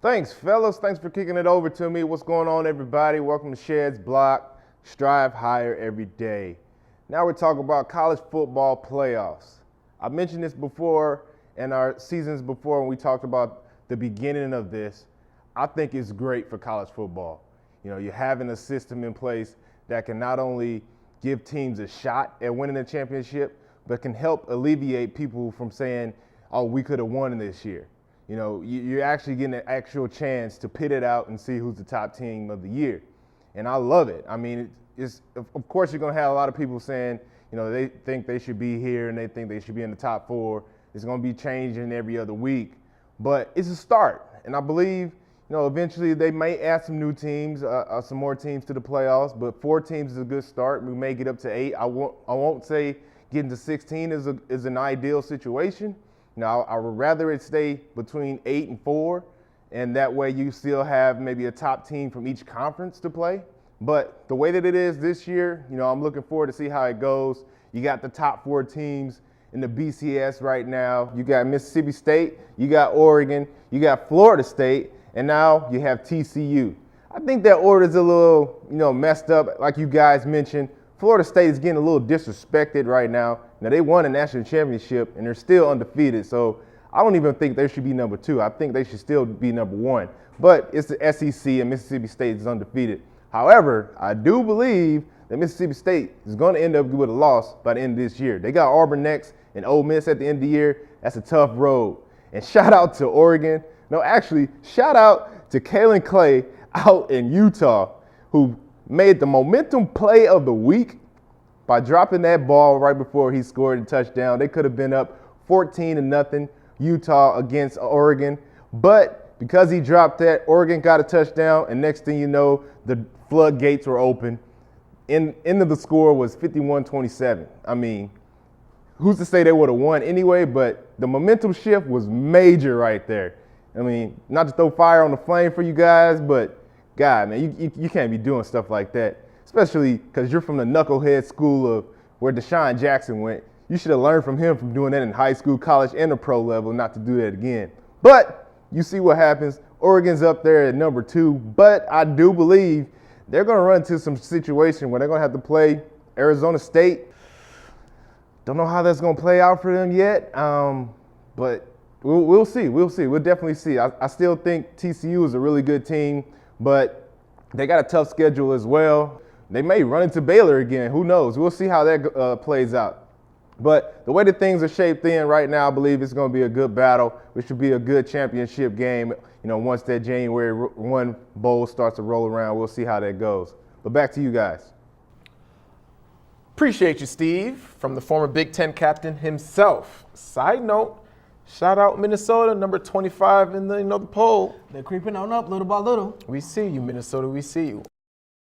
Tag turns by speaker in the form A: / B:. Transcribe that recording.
A: Thanks, fellas. Thanks for kicking it over to me. What's going on, everybody? Welcome to Shed's Block. Strive higher every day. Now we're talking about college football playoffs. I mentioned this before in our seasons before when we talked about the beginning of this. I think it's great for college football. You know, you're having a system in place that can not only give teams a shot at winning the championship, but can help alleviate people from saying, oh, we could have won this year. You know, you're actually getting an actual chance to pit it out and see who's the top team of the year. And I love it. I mean, of course, you're going to have a lot of people saying, you know, they think they should be here and they think they should be in the top four. It's going to be changing every other week. But it's a start. And I believe, you know, eventually they may add some new teams, some more teams to the playoffs. But 4 teams is a good start. We may get up to 8. I won't say getting to 16 is an ideal situation. Now, I would rather it stay between 8 and 4, and that way you still have maybe a top team from each conference to play. But the way that it is this year, you know, I'm looking forward to see how it goes. You got the top 4 teams in the BCS right now. You got Mississippi State, you got Oregon, you got Florida State, and now you have TCU. I think that order is a little, you know, messed up, like you guys mentioned. Florida State is getting a little disrespected right now. Now, they won a national championship, and they're still undefeated. So I don't even think they should be number 2. I think they should still be number 1. But it's the SEC, and Mississippi State is undefeated. However, I do believe that Mississippi State is going to end up with a loss by the end of this year. They got Auburn next and Ole Miss at the end of the year. That's a tough road. And shout out to Oregon. No, actually, shout out to Kalen Clay out in Utah, who made the momentum play of the week by dropping that ball right before he scored a touchdown. They could have been up 14-0 Utah against Oregon. But because he dropped that, Oregon got a touchdown, and next thing you know, the floodgates were open. End of the score was 51-27. I mean, who's to say they would have won anyway, but the momentum shift was major right there. I mean, not to throw fire on the flame for you guys, but God, man, you can't be doing stuff like that, especially because you're from the knucklehead school of where Deshaun Jackson went. You should have learned from him from doing that in high school, college, and the pro level, not to do that again. But you see what happens. Oregon's up there at number 2, but I do believe they're going to run into some situation where they're going to have to play Arizona State. Don't know how that's going to play out for them yet, but we'll see. We'll see. We'll definitely see. I still think TCU is a really good team, but they got a tough schedule as well. They may run into Baylor again. Who knows? We'll see how that plays out. But the way that things are shaped in right now, I believe it's going to be a good battle. It should be a good championship game. You know, once that January 1 bowl starts to roll around, we'll see how that goes. But back to you guys.
B: Appreciate you, Steve, from the former Big Ten captain himself. Side note, shout out Minnesota, number 25 in the poll.
C: They're creeping on up little by little.
B: We see you, Minnesota. We see you.